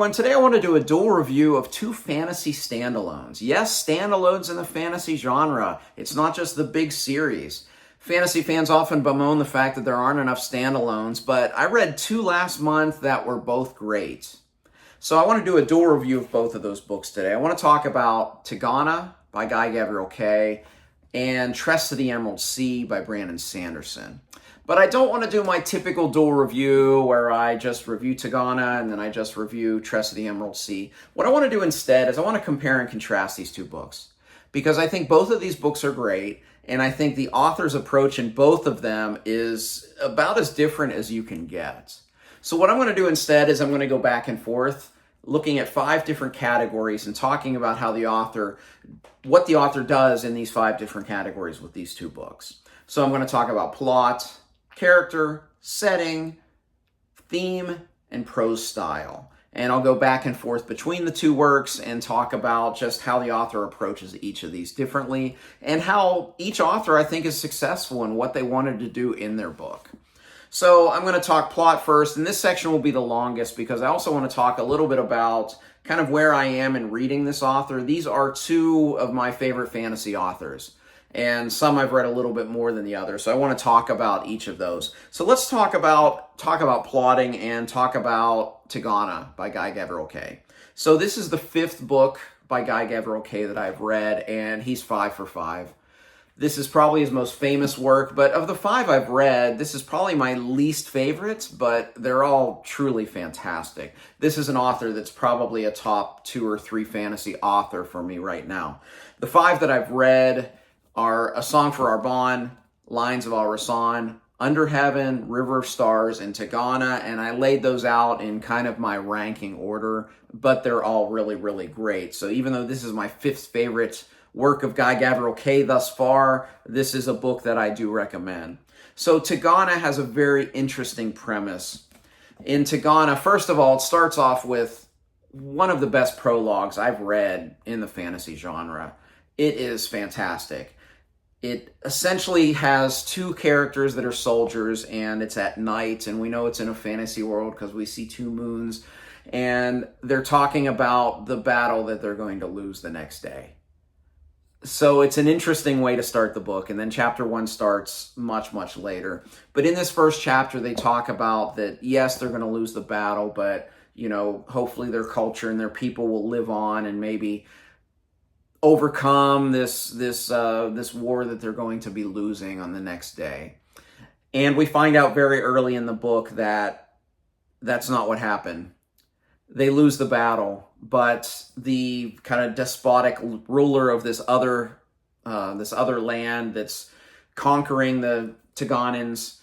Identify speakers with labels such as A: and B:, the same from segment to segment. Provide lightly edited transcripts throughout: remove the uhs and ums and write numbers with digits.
A: everyone. Today I want to do a dual review of two fantasy standalones. Yes, standalones in the fantasy genre. It's not just the big series. Fantasy fans often bemoan the fact that there aren't enough standalones, but I read two last month that were both great. So I want to do a dual review of both of those books today. I want to talk about Tigana by Gavriel and Tress to the Emerald Sea by Sanderson. But I don't want to do my typical dual review where I just review Tigana and then I just review Tress to the Emerald Sea. What I want to do instead is I want to compare and contrast these two books, because I think both of these books are great, and I think the author's approach in both of them is about as different as you can get. So what I'm going to do instead is I'm going to go back and forth, looking at 5 different categories and talking about how what the author does in these 5 different categories with these two books. So I'm going to talk about plot, character, setting, theme, and prose style. And I'll go back and forth between the two works and talk about just how the author approaches each of these differently and how each author, I think, is successful in what they wanted to do in their book. So I'm going to talk plot first, and this section will be the longest because I also want to talk a little bit about kind of where I am in reading this author. These are 2 of my favorite fantasy authors, and some I've read a little bit more than the others. So I want to talk about each of those. So let's talk about plotting and talk about Tigana by Gavriel. So this is the 5th book by Gavriel that I've read, and he's 5 for 5. This is probably his most famous work, but of the 5 I've read, this is probably my least favorite, but they're all truly fantastic. This is an author that's probably a top 2 or 3 fantasy author for me right now. The 5 that I've read are A Song for Arbonne, Lines of Al-Rassan, Under Heaven, River of Stars, and Tigana, and I laid those out in kind of my ranking order, but they're all really, really great. So even though this is my 5th favorite work of Gavriel thus far, this is a book that I do recommend. So Tigana has a very interesting premise. In Tigana, first of all, it starts off with one of the best prologues I've read in the fantasy genre. It is fantastic. It essentially has 2 characters that are soldiers, and it's at night, and we know it's in a fantasy world because we see 2 moons, and they're talking about the battle that they're going to lose the next day. So it's an interesting way to start the book, and then chapter 1 starts much, much later. But in this first chapter, they talk about that, yes, they're going to lose the battle, but, you know, hopefully their culture and their people will live on and maybe overcome this war that they're going to be losing on the next day. And we find out very early in the book that that's not what happened. They lose the battle, but the kind of despotic ruler of this other land that's conquering the Tiganans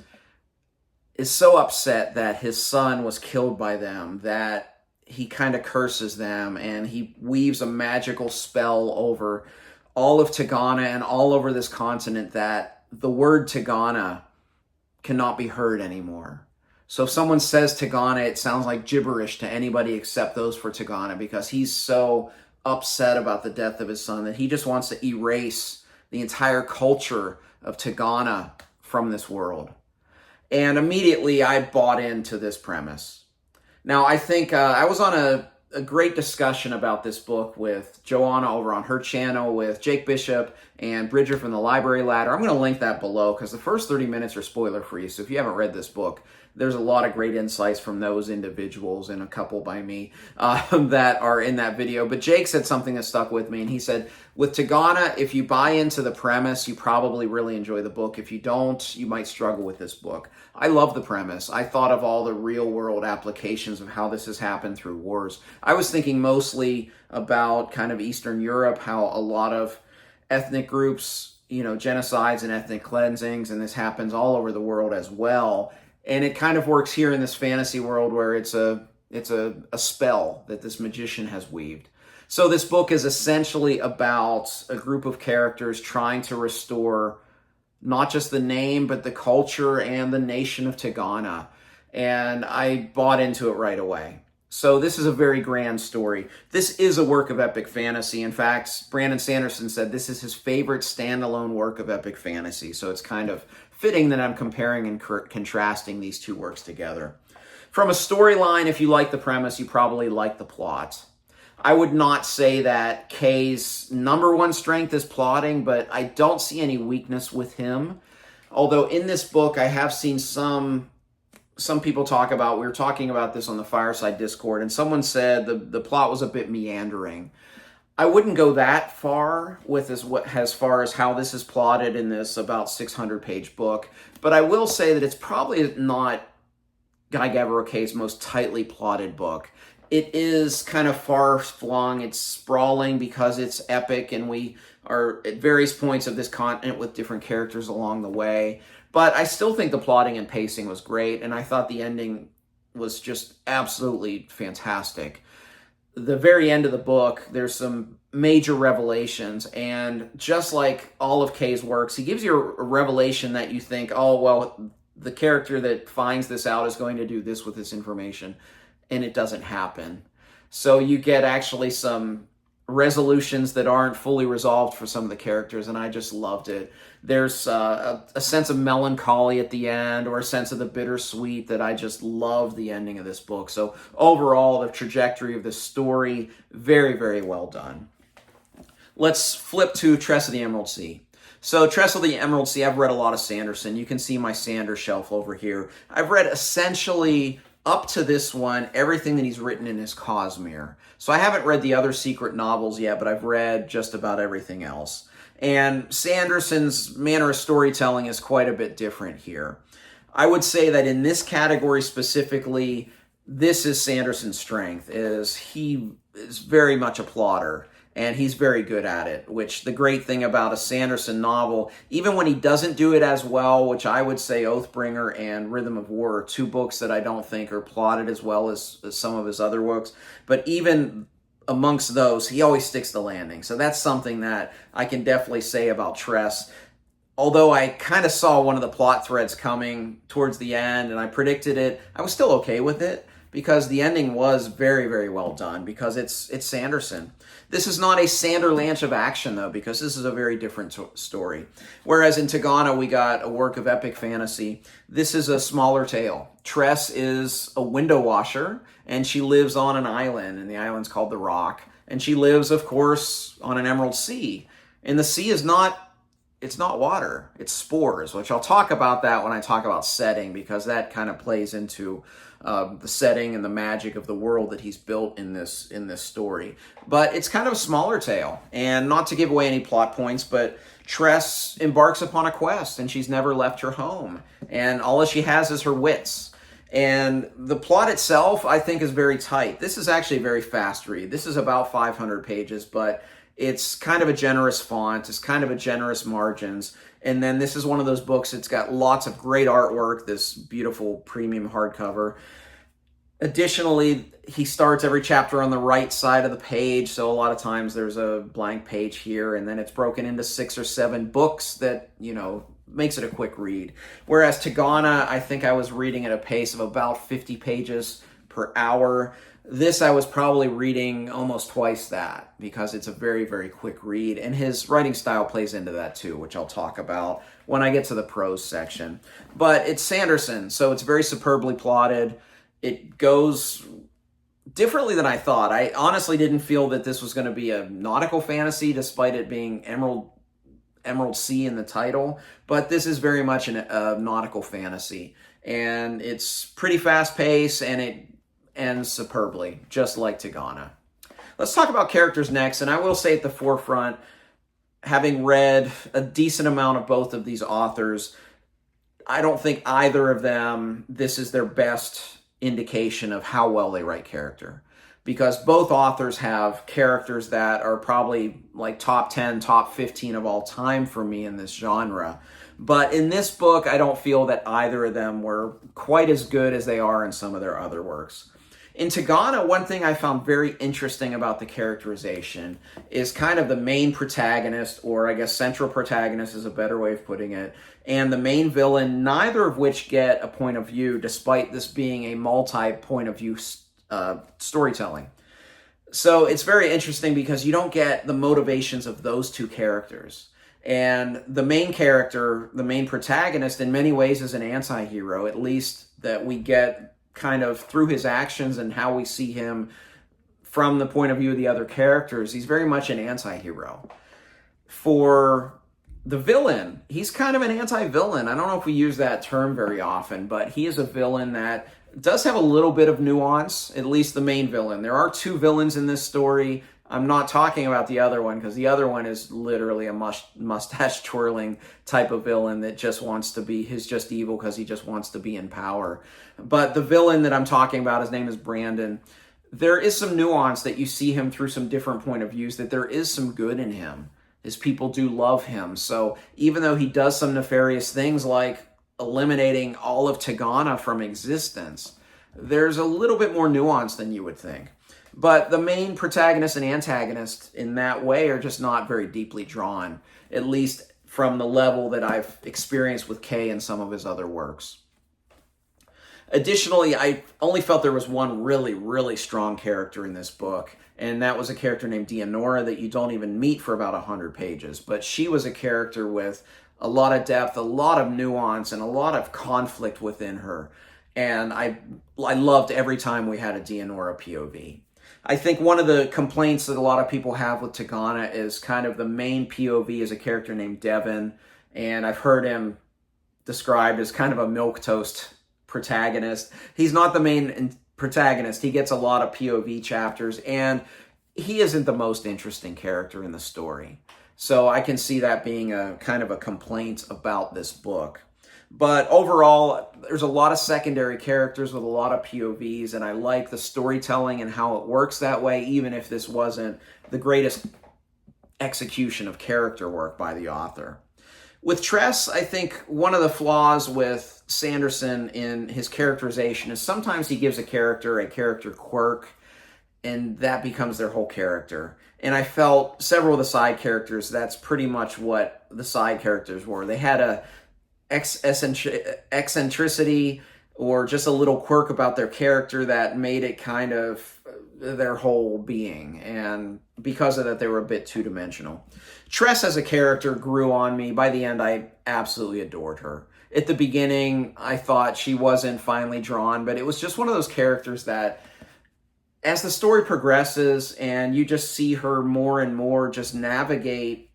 A: is so upset that his son was killed by them that he kind of curses them, and he weaves a magical spell over all of Tigana and all over this continent that the word Tigana cannot be heard anymore. So if someone says Tigana, it sounds like gibberish to anybody except those for Tigana, because he's so upset about the death of his son that he just wants to erase the entire culture of Tigana from this world. And immediately I bought into this premise. Now, I think I was on a great discussion about this book with Joanna over on her channel, with Jake Bishop and Bridger from the Library Ladder. I'm going to link that below because the first 30 minutes are spoiler-free. So if you haven't read this book, there's a lot of great insights from those individuals and a couple by me that are in that video. But Jake said something that stuck with me, and he said, with Tigana, if you buy into the premise, you probably really enjoy the book. If you don't, you might struggle with this book. I love the premise. I thought of all the real-world applications of how this has happened through wars. I was thinking mostly about kind of Eastern Europe, how a lot of ethnic groups, genocides and ethnic cleansings, and this happens all over the world as well. And it kind of works here in this fantasy world where it's a spell that this magician has weaved. So this book is essentially about a group of characters trying to restore not just the name, but the culture and the nation of Tigana. And I bought into it right away. So this is a very grand story. This is a work of epic fantasy. In fact, Sanderson said this is his favorite standalone work of epic fantasy. So it's kind of fitting that I'm comparing and contrasting these two works together. From a storyline, if you like the premise, you probably like the plot. I would not say that Kay's number one strength is plotting, but I don't see any weakness with him. Although in this book, I have seen some people talk about, we were talking about this on the Fireside Discord, and someone said the plot was a bit meandering. I wouldn't go that far with as far as how this is plotted in this about 600-page book, but I will say that it's probably not Guy Gavriel Kay's most tightly plotted book. It is kind of far-flung, it's sprawling because it's epic, and we are at various points of this continent with different characters along the way. But I still think the plotting and pacing was great, and I thought the ending was just absolutely fantastic. The very end of the book, there's some major revelations, and just like all of Kay's works, he gives you a revelation that you think, oh, well, the character that finds this out is going to do this with this information, and it doesn't happen. So you get actually some resolutions that aren't fully resolved for some of the characters, and I just loved it. There's a sense of melancholy at the end, or a sense of the bittersweet that I just love the ending of this book. So overall, the trajectory of this story, very, very well done. Let's flip to Tress of the Emerald Sea. So Tress of the Emerald Sea, I've read a lot of Sanderson. You can see my Sander shelf over here. I've read essentially, up to this one, everything that he's written in his Cosmere. So I haven't read the other secret novels yet, but I've read just about everything else. And Sanderson's manner of storytelling is quite a bit different here. I would say that in this category specifically, this is Sanderson's strength, is he is very much a plotter. And he's very good at it, which the great thing about a Sanderson novel, even when he doesn't do it as well, which I would say Oathbringer and Rhythm of War are two books that I don't think are plotted as well as some of his other works, but even amongst those, he always sticks the landing. So that's something that I can definitely say about Tress. Although I kind of saw one of the plot threads coming towards the end and I predicted it, I was still okay with it because the ending was very, very well done because it's Sanderson. This is not a Sanderlanche of action, though, because this is a very different story. Whereas in Tigana, we got a work of epic fantasy. This is a smaller tale. Tress is a window washer, and she lives on an island, and the island's called the Rock. And she lives, of course, on an emerald sea. And the sea is it's not water, it's spores, which I'll talk about that when I talk about setting, because that kind of plays into the setting and the magic of the world that he's built in this story. But it's kind of a smaller tale, and not to give away any plot points, but Tress embarks upon a quest, and she's never left her home, and all that she has is her wits. And the plot itself, I think, is very tight. This is actually a very fast read. This is about 500 pages, but it's kind of a generous font. It's kind of a generous margins. And then this is one of those books, it's got lots of great artwork, this beautiful premium hardcover. Additionally, he starts every chapter on the right side of the page, so a lot of times there's a blank page here, and then it's broken into 6 or 7 books that, makes it a quick read. Whereas Tigana, I think I was reading at a pace of about 50 pages per hour. This I was probably reading almost twice that because it's a very, very quick read. And his writing style plays into that too, which I'll talk about when I get to the prose section. But it's Sanderson, so it's very superbly plotted. It goes differently than I thought. I honestly didn't feel that this was going to be a nautical fantasy despite it being Emerald Sea in the title. But this is very much a nautical fantasy. And it's pretty fast-paced, and it ends superbly, just like Tigana. Let's talk about characters next, and I will say at the forefront, having read a decent amount of both of these authors, I don't think either of them, this is their best indication of how well they write character. Because both authors have characters that are probably like top 10, top 15 of all time for me in this genre. But in this book, I don't feel that either of them were quite as good as they are in some of their other works. In Tigana, one thing I found very interesting about the characterization is kind of the main protagonist, or I guess central protagonist is a better way of putting it, and the main villain, neither of which get a point of view, despite this being a multi-point of view storytelling. So it's very interesting because you don't get the motivations of those two characters. And the main character, the main protagonist, in many ways is an anti-hero, at least that we get kind of through his actions and how we see him from the point of view of the other characters, he's very much an anti-hero. For the villain, he's kind of an anti-villain. I don't know if we use that term very often, but he is a villain that does have a little bit of nuance, at least the main villain. There are two villains in this story. I'm not talking about the other one, because the other one is literally a mustache twirling type of villain that just wants to be, he's just evil because he just wants to be in power. But the villain that I'm talking about, his name is Brandon. There is some nuance that you see him through some different point of views, that there is some good in him. His people do love him. So even though he does some nefarious things like eliminating all of Tigana from existence, there's a little bit more nuance than you would think. But the main protagonist and antagonist in that way are just not very deeply drawn, at least from the level that I've experienced with Kay and some of his other works. Additionally, I only felt there was one really, really strong character in this book, and that was a character named Dianora that you don't even meet for about 100 pages. But she was a character with a lot of depth, a lot of nuance, and a lot of conflict within her. And I loved every time we had a Dianora POV. I think one of the complaints that a lot of people have with Tigana is kind of the main POV is a character named Devin, and I've heard him described as kind of a milquetoast protagonist. He's not the main protagonist. He gets a lot of POV chapters, and he isn't the most interesting character in the story. So I can see that being a kind of a complaint about this book. But overall, there's a lot of secondary characters with a lot of POVs, and I like the storytelling and how it works that way, even if this wasn't the greatest execution of character work by the author. With Tress, I think one of the flaws with Sanderson in his characterization is sometimes he gives a character quirk, and that becomes their whole character. And I felt several of the side characters, that's pretty much what the side characters were. They had a eccentricity or just a little quirk about their character that made it kind of their whole being, and because of that they were a bit two-dimensional. Tress as a character grew on me. By the end, I absolutely adored her. At the beginning, I thought she wasn't finely drawn, but it was just one of those characters that as the story progresses and you just see her more and more just navigate,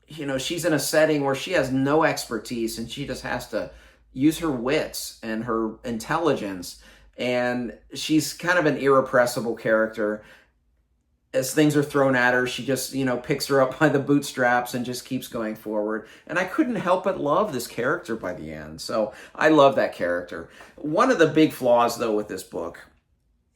A: you know, she's in a setting where she has no expertise and she just has to use her wits and her intelligence. And she's kind of an irrepressible character. As things are thrown at her, she just, you know, picks her up by the bootstraps and just keeps going forward. And I couldn't help but love this character by the end. So I love that character. One of the big flaws, though, with this book,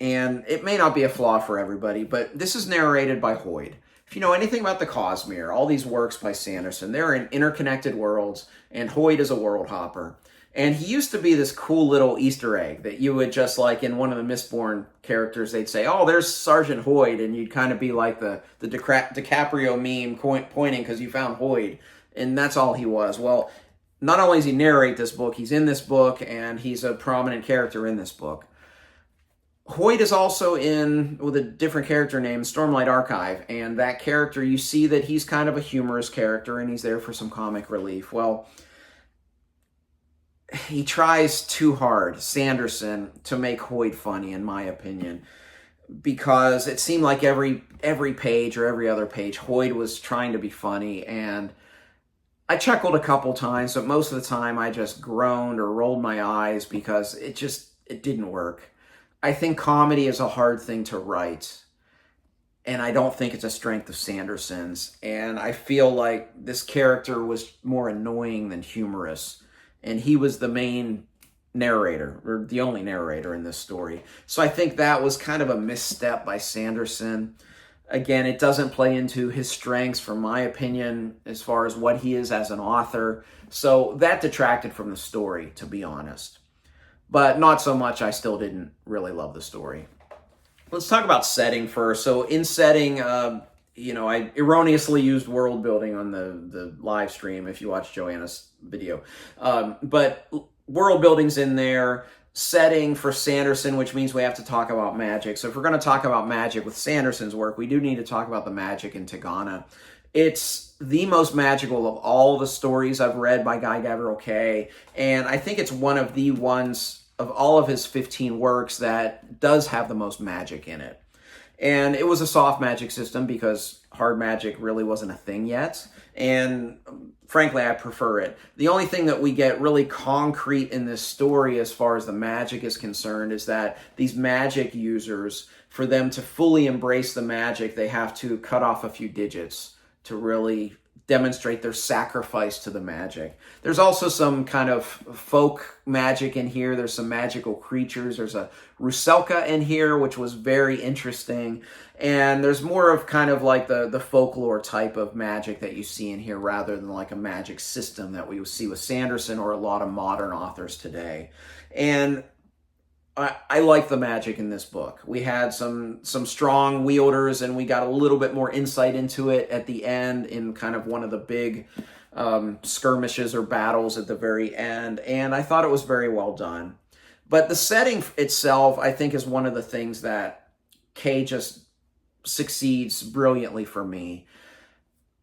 A: and it may not be a flaw for everybody, but this is narrated by Hoid. If you know anything about the Cosmere, all these works by Sanderson, they're in interconnected worlds, and Hoid is a world hopper. And he used to be this cool little Easter egg that you would just, like in one of the Mistborn characters, they'd say, oh, there's Sergeant Hoid, and you'd kind of be like the DiCaprio meme pointing because you found Hoid, and that's all he was. Well, not only does he narrate this book, he's in this book, and he's a prominent character in this book. Hoid is also in, with a different character named Stormlight Archive, and that character, you see that he's kind of a humorous character, and he's there for some comic relief. Well, he tries too hard, Sanderson, to make Hoid funny, in my opinion, because it seemed like every page or every other page, Hoid was trying to be funny, and I chuckled a couple times, but most of the time I just groaned or rolled my eyes because it didn't work. I think comedy is a hard thing to write, and I don't think it's a strength of Sanderson's, and I feel like this character was more annoying than humorous, and he was the main narrator, or the only narrator in this story. So I think that was kind of a misstep by Sanderson. Again, it doesn't play into his strengths, from my opinion, as far as what he is as an author, so that detracted from the story, to be honest. But not so much, I still didn't really love the story. Let's talk about setting first. So in setting, I erroneously used world building on the live stream if you watch Joanna's video. But world building's in there. Setting for Sanderson, which means we have to talk about magic. So if we're going to talk about magic with Sanderson's work, we do need to talk about the magic in Tigana. It's the most magical of all the stories I've read by Gavriel, and I think it's one of the ones of all of his 15 works that does have the most magic in it. And it was a soft magic system because hard magic really wasn't a thing yet. And frankly, I prefer it. The only thing that we get really concrete in this story as far as the magic is concerned is that these magic users, for them to fully embrace the magic, they have to cut off a few digits to really demonstrate their sacrifice to the magic. There's also some kind of folk magic in here. There's some magical creatures. There's a Ruselka in here, which was very interesting. And there's more of kind of like the folklore type of magic that you see in here rather than like a magic system that we see with Sanderson or a lot of modern authors today. And I like the magic in this book. We had some strong wielders, and we got a little bit more insight into it at the end in kind of one of the big skirmishes or battles at the very end, and I thought it was very well done. But the setting itself, I think, is one of the things that Kay just succeeds brilliantly for me.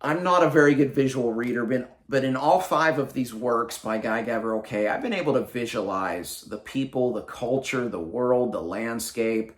A: I'm not a very good visual reader, but in all 5 of these works by Gavriel Kay, I've been able to visualize the people, the culture, the world, the landscape.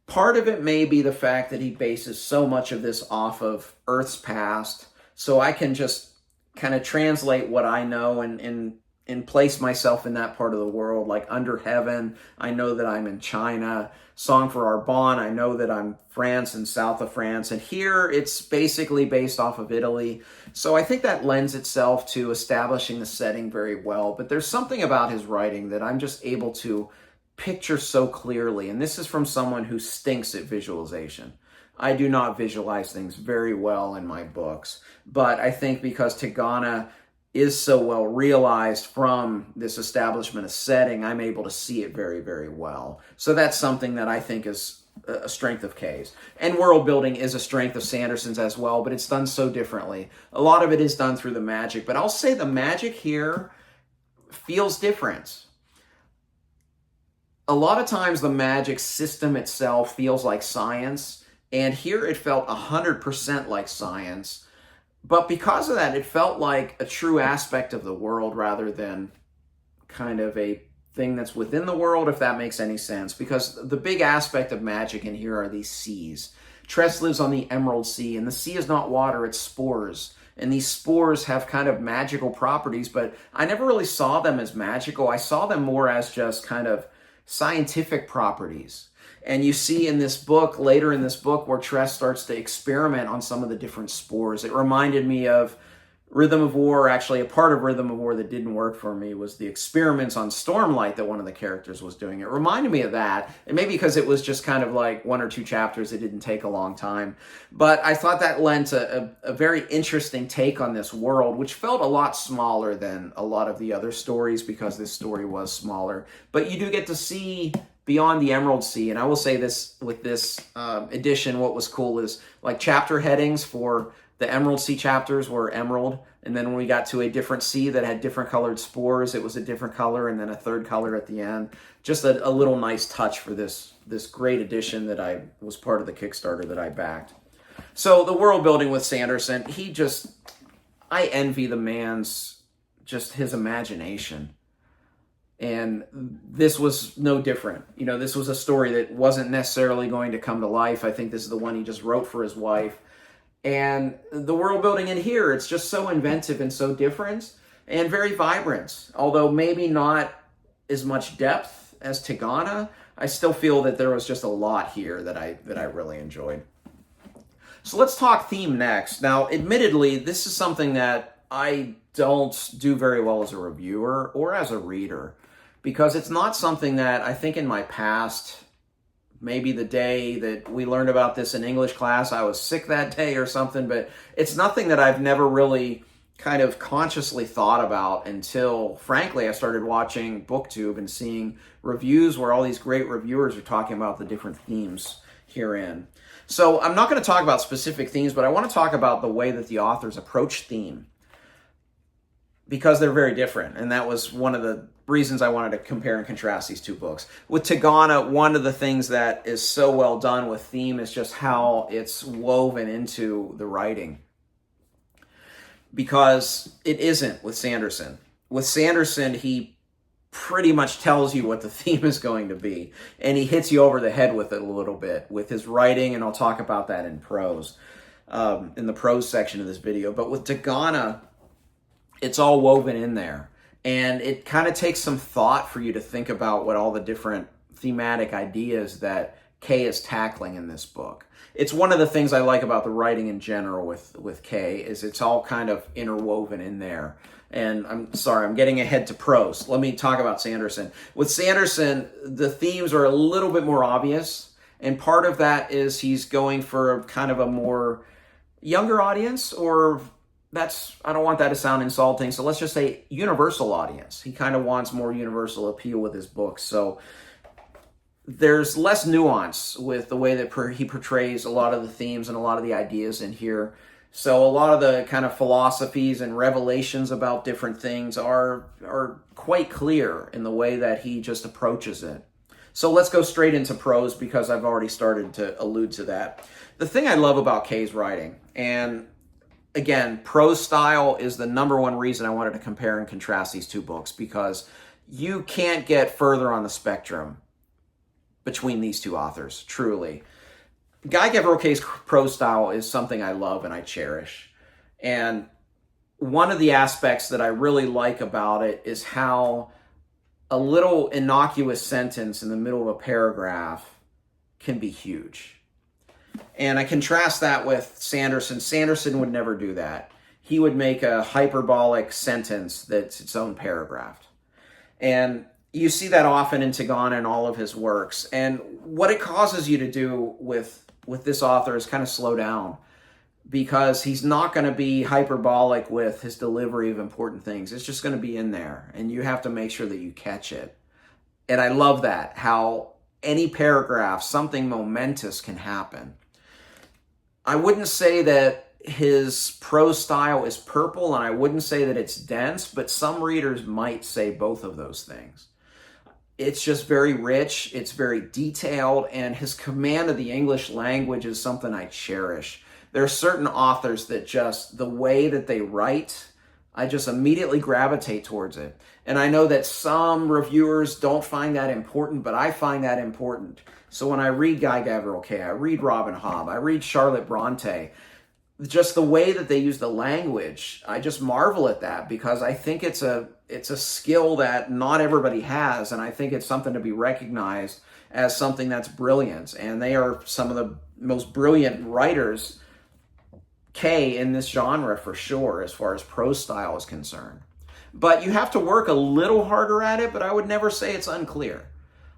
A: Part of it may be the fact that he bases so much of this off of Earth's past, so I can just kind of translate what I know and place myself in that part of the world. Like Under Heaven, I know that I'm in China. Song for Arbonne, I know that I'm France and south of France. And here it's basically based off of Italy. So I think that lends itself to establishing the setting very well. But there's something about his writing that I'm just able to picture so clearly. And this is from someone who stinks at visualization. I do not visualize things very well in my books. But I think because Tigana is so well realized from this establishment of setting, I'm able to see it very, very well. So that's something that I think is a strength of Kay's. And world building is a strength of Sanderson's as well, but it's done so differently. A lot of it is done through the magic, but I'll say the magic here feels different. A lot of times the magic system itself feels like science, and here it felt 100% like science. But because of that, it felt like a true aspect of the world rather than kind of a thing that's within the world, if that makes any sense. Because the big aspect of magic in here are these seas. Tress lives on the Emerald Sea, and the sea is not water, it's spores. And these spores have kind of magical properties, but I never really saw them as magical. I saw them more as just kind of scientific properties. And you see in this book, later in this book, where Tress starts to experiment on some of the different spores. It reminded me of Rhythm of War. Actually, a part of Rhythm of War that didn't work for me was the experiments on Stormlight that one of the characters was doing. It reminded me of that. And maybe because it was just kind of like 1 or 2 chapters, it didn't take a long time. But I thought that lent a very interesting take on this world, which felt a lot smaller than a lot of the other stories because this story was smaller. But you do get to see beyond the Emerald Sea. And I will say this, with this edition, what was cool is like chapter headings for the Emerald Sea chapters were emerald. And then when we got to a different sea that had different colored spores, it was a different color, and then a third color at the end. Just a little nice touch for this great edition that I was part of the Kickstarter that I backed. So the world building with Sanderson, I envy the man's, just his imagination. And this was no different. You know, this was a story that wasn't necessarily going to come to life. I think this is the one he just wrote for his wife. And the world building in here, it's just so inventive and so different and very vibrant. Although maybe not as much depth as Tigana, I still feel that there was just a lot here that I really enjoyed. So let's talk theme next. Now, admittedly, this is something that I don't do very well as a reviewer or as a reader, because it's not something that I think in my past, maybe the day that we learned about this in English class, I was sick that day or something, but it's nothing that I've never really kind of consciously thought about until, frankly, I started watching BookTube and seeing reviews where all these great reviewers are talking about the different themes herein. So I'm not going to talk about specific themes, but I want to talk about the way that the authors approach theme, because they're very different. And that was one of the reasons I wanted to compare and contrast these 2 books. With Tigana, one of the things that is so well done with theme is just how it's woven into the writing. Because it isn't with Sanderson. With Sanderson, he pretty much tells you what the theme is going to be. And he hits you over the head with it a little bit with his writing, and I'll talk about that in prose, in the prose section of this video. But with Tigana, it's all woven in there. And it kind of takes some thought for you to think about what all the different thematic ideas that Kay is tackling in this book. It's one of the things I like about the writing in general with Kay, is it's all kind of interwoven in there. And I'm sorry, I'm getting ahead to prose. Let me talk about Sanderson. With Sanderson, the themes are a little bit more obvious. And part of that is he's going for kind of a more younger audience, or I don't want that to sound insulting, so let's just say universal audience. He kind of wants more universal appeal with his books. So there's less nuance with the way that he portrays a lot of the themes and a lot of the ideas in here. So a lot of the kind of philosophies and revelations about different things are quite clear in the way that he just approaches it. So let's go straight into prose, because I've already started to allude to that. The thing I love about Kay's writing, and again, prose style is the number one reason I wanted to compare and contrast these two books, because you can't get further on the spectrum between these two authors, truly. Gavriel Kay's prose style is something I love and I cherish. And one of the aspects that I really like about it is how a little innocuous sentence in the middle of a paragraph can be huge. And I contrast that with Sanderson. Sanderson would never do that. He would make a hyperbolic sentence that's its own paragraph. And you see that often in Tigana and all of his works. And what it causes you to do with this author is kind of slow down, because he's not going to be hyperbolic with his delivery of important things. It's just going to be in there, and you have to make sure that you catch it. And I love that, how any paragraph, something momentous can happen. I wouldn't say that his prose style is purple, and I wouldn't say that it's dense, but some readers might say both of those things. It's just very rich, it's very detailed, and his command of the English language is something I cherish. There are certain authors that just, the way that they write, I just immediately gravitate towards it. And I know that some reviewers don't find that important, but I find that important. So when I read Gavriel Kay, I read Robin Hobb, I read Charlotte Bronte, just the way that they use the language, I just marvel at that, because I think it's a skill that not everybody has, and I think it's something to be recognized as something that's brilliant. And they are some of the most brilliant writers, Kay, in this genre for sure, as far as prose style is concerned. But you have to work a little harder at it, but I would never say it's unclear.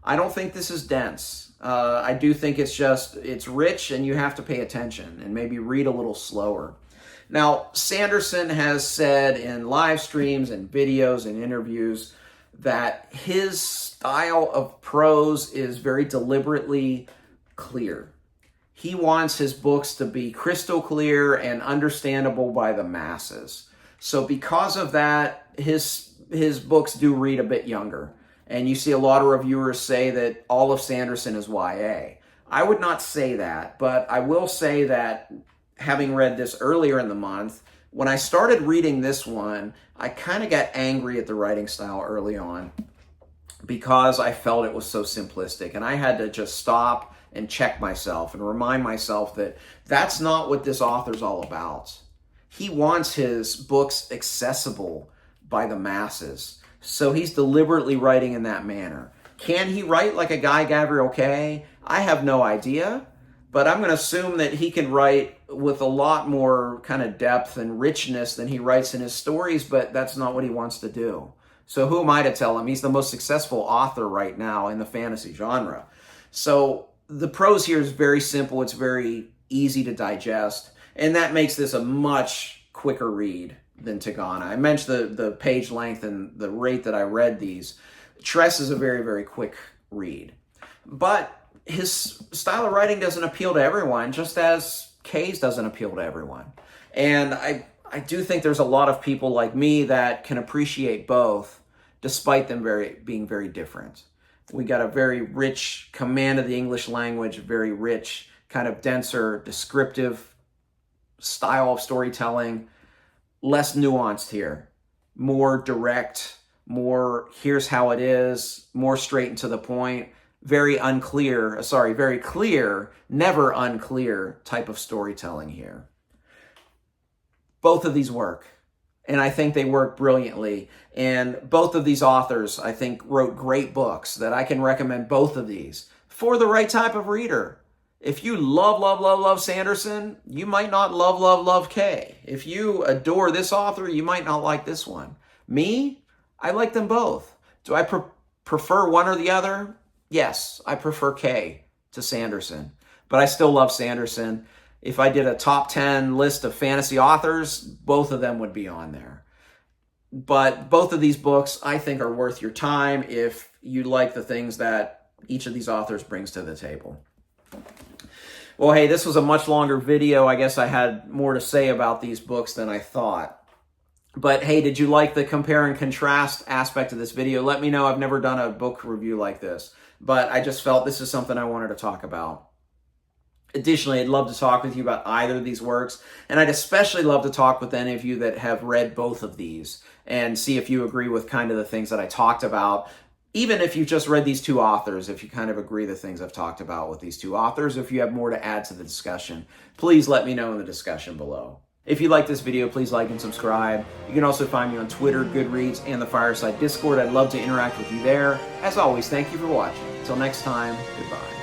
A: I don't think this is dense. I do think it's rich, and you have to pay attention and maybe read a little slower. Now, Sanderson has said in live streams and videos and interviews that his style of prose is very deliberately clear. He wants his books to be crystal clear and understandable by the masses. So because of that, his books do read a bit younger. And you see a lot of reviewers say that all of Sanderson is YA. I would not say that, but I will say that having read this earlier in the month, when I started reading this one, I kind of got angry at the writing style early on, because I felt it was so simplistic. And I had to just stop and check myself and remind myself that that's not what this author's all about. He wants his books accessible by the masses. So he's deliberately writing in that manner. Can he write like a Gavriel Kay? I have no idea, but I'm going to assume that he can write with a lot more kind of depth and richness than he writes in his stories, but that's not what he wants to do. So who am I to tell him? He's the most successful author right now in the fantasy genre. So the prose here is very simple. It's very easy to digest, and that makes this a much quicker read than Tigana. I mentioned the page length and the rate that I read these. Tress is a very, very quick read. But his style of writing doesn't appeal to everyone, just as Kay's doesn't appeal to everyone. And I do think there's a lot of people like me that can appreciate both, despite them being very different. We got a very rich command of the English language, very rich, kind of denser, descriptive style of storytelling. Less nuanced here, more direct, more here's how it is, more straight and to the point, very clear, never unclear type of storytelling here. Both of these work, and I think they work brilliantly. And both of these authors, I think, wrote great books that I can recommend both of these for the right type of reader. If you love Sanderson, you might not love Kay. If you adore this author, you might not like this one. Me, I like them both. Do I prefer one or the other? Yes, I prefer Kay to Sanderson, but I still love Sanderson. If I did a top 10 list of fantasy authors, both of them would be on there. But both of these books, I think, are worth your time if you like the things that each of these authors brings to the table. Well, hey, this was a much longer video. I guess I had more to say about these books than I thought. But hey, did you like the compare and contrast aspect of this video? Let me know. I've never done a book review like this, but I just felt this is something I wanted to talk about. Additionally, I'd love to talk with you about either of these works, and I'd especially love to talk with any of you that have read both of these and see if you agree with kind of the things that I talked about. Even if you've just read these two authors, if you kind of agree the things I've talked about with these two authors, if you have more to add to the discussion, please let me know in the discussion below. If you like this video, please like and subscribe. You can also find me on Twitter, Goodreads, and the Fireside Discord. I'd love to interact with you there. As always, thank you for watching. Until next time, goodbye.